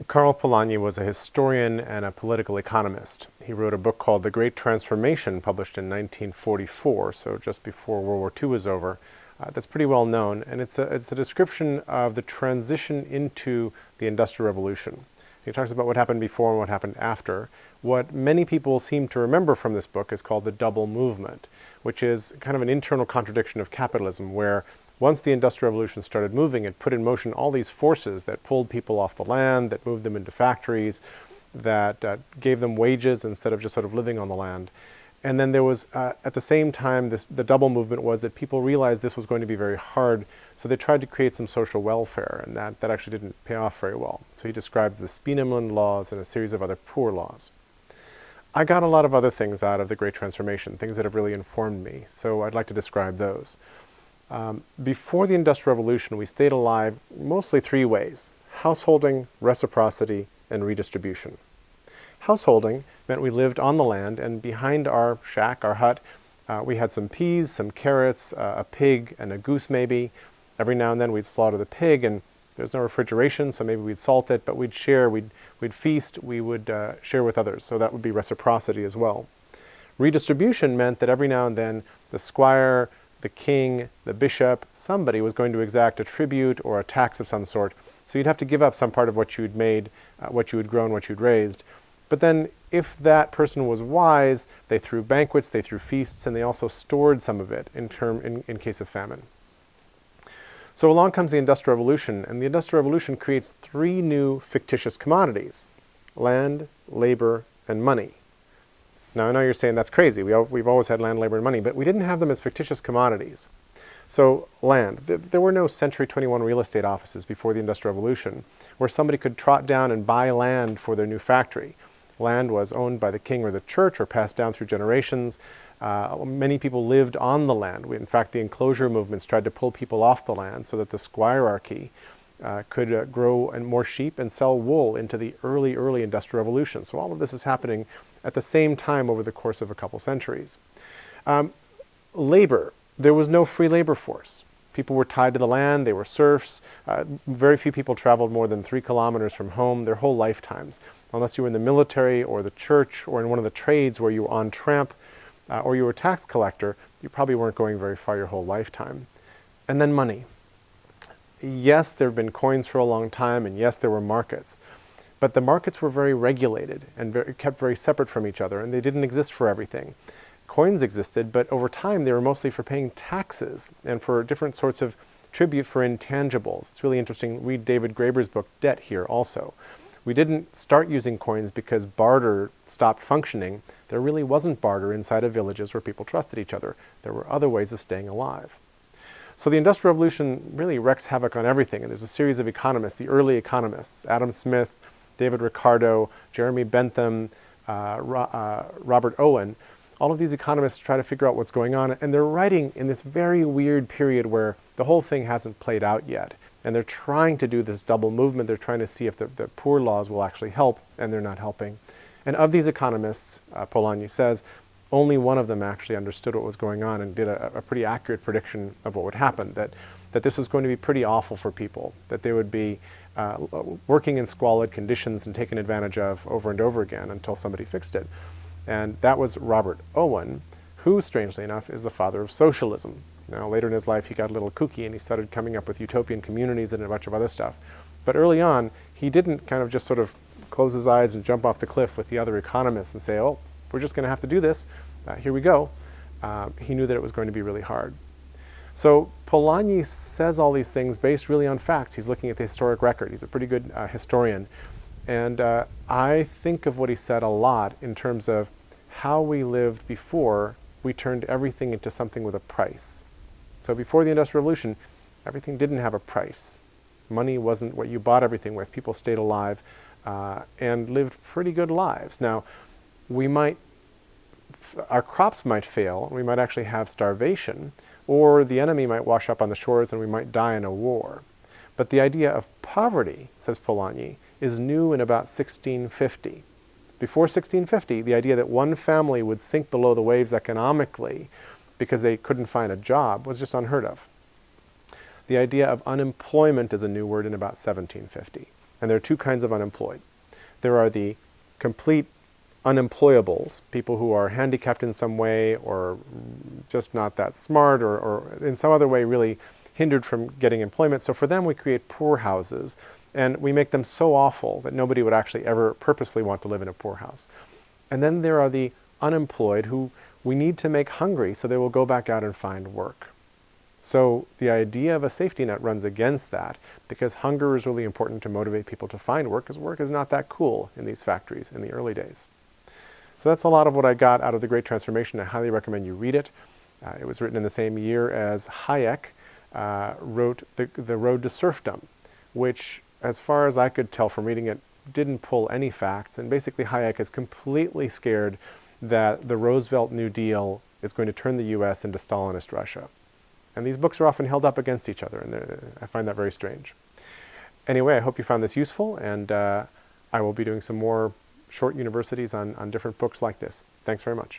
Karl Polanyi was a historian and a political economist. He wrote a book called The Great Transformation, published in 1944, so just before World War II was over. That's pretty well known, and it's a description of the transition into the Industrial Revolution. He talks about what happened before and what happened after. What many people seem to remember from this book is called the double movement, which is kind of an internal contradiction of capitalism, where once the Industrial Revolution started moving, it put in motion all these forces that pulled people off the land, that moved them into factories, that gave them wages instead of just sort of living on the land. And then there was, at the same time, the double movement was that people realized this was going to be very hard, so they tried to create some social welfare, and that actually didn't pay off very well. So he describes the Spienemann laws and a series of other poor laws. I got a lot of other things out of the Great Transformation, things that have really informed me, so I'd like to describe those. Before the Industrial Revolution, we stayed alive mostly three ways: householding, reciprocity, and redistribution. Householding meant we lived on the land, and behind our shack, our hut, we had some peas, some carrots, a pig, and a goose maybe. Every now and then we'd slaughter the pig, and there's no refrigeration, so maybe we'd salt it, but we'd share, we'd feast, we would share with others, so that would be reciprocity as well. Redistribution meant that every now and then the squire, the king, the bishop, somebody was going to exact a tribute or a tax of some sort, so you'd have to give up some part of what you'd made, what you had grown, what you'd raised. But then, if that person was wise, they threw banquets, they threw feasts, and they also stored some of it in case of famine. So along comes the Industrial Revolution, and the Industrial Revolution creates three new fictitious commodities: land, labor, and money. Now I know you're saying that's crazy. We've always had land, labor, and money, but we didn't have them as fictitious commodities. So land, there were no Century 21 real estate offices before the Industrial Revolution where somebody could trot down and buy land for their new factory. Land was owned by the king or the church or passed down through generations. Many people lived on the land. In fact, the enclosure movements tried to pull people off the land so that the squirearchy could grow more sheep and sell wool into the early Industrial Revolution. So all of this is happening at the same time over the course of a couple centuries. Labor. There was no free labor force. People were tied to the land, they were serfs. Very few people traveled more than 3 kilometers from home their whole lifetimes, unless you were in the military or the church or in one of the trades where you were on tramp or you were a tax collector. You probably weren't going very far your whole lifetime. And then money. Yes, there have been coins for a long time, and yes, there were markets. But the markets were very regulated and kept very separate from each other, and they didn't exist for everything. Coins existed, but over time they were mostly for paying taxes and for different sorts of tribute for intangibles. It's really interesting. Read David Graeber's book, Debt, here also. We didn't start using coins because barter stopped functioning. There really wasn't barter inside of villages where people trusted each other. There were other ways of staying alive. So the Industrial Revolution really wreaks havoc on everything, and there's a series of economists, the early economists: Adam Smith, David Ricardo, Jeremy Bentham, Robert Owen. All of these economists try to figure out what's going on, and they're writing in this very weird period where the whole thing hasn't played out yet. And they're trying to do this double movement. They're trying to see if the poor laws will actually help, and they're not helping. And of these economists, Polanyi says, only one of them actually understood what was going on and did a pretty accurate prediction of what would happen, that this was going to be pretty awful for people, that they would be working in squalid conditions and taken advantage of over and over again until somebody fixed it. And that was Robert Owen, who, strangely enough, is the father of socialism. Now, later in his life, he got a little kooky and he started coming up with utopian communities and a bunch of other stuff. But early on, he didn't kind of just sort of close his eyes and jump off the cliff with the other economists and say, oh, we're just going to have to do this. Here we go. He knew that it was going to be really hard. So Polanyi says all these things based really on facts. He's looking at the historic record. He's a pretty good historian. And I think of what he said a lot in terms of how we lived before we turned everything into something with a price. So before the Industrial Revolution, everything didn't have a price. Money wasn't what you bought everything with. People stayed alive and lived pretty good lives. Now, our crops might fail, we might actually have starvation, or the enemy might wash up on the shores and we might die in a war. But the idea of poverty, says Polanyi, is new in about 1650. Before 1650, the idea that one family would sink below the waves economically because they couldn't find a job was just unheard of. The idea of unemployment is a new word in about 1750. And there are two kinds of unemployed. There are the complete unemployables, people who are handicapped in some way or just not that smart or in some other way really hindered from getting employment. So for them we create poorhouses and we make them so awful that nobody would actually ever purposely want to live in a poorhouse. And then there are the unemployed who we need to make hungry so they will go back out and find work. So the idea of a safety net runs against that because hunger is really important to motivate people to find work because work is not that cool in these factories in the early days. So that's a lot of what I got out of The Great Transformation. I highly recommend you read it. It was written in the same year as Hayek wrote The Road to Serfdom, which, as far as I could tell from reading it, didn't pull any facts. And basically Hayek is completely scared that the Roosevelt New Deal is going to turn the U.S. into Stalinist Russia. And these books are often held up against each other, and I find that very strange. Anyway, I hope you found this useful, and I will be doing some more short universities on different books like this. Thanks very much.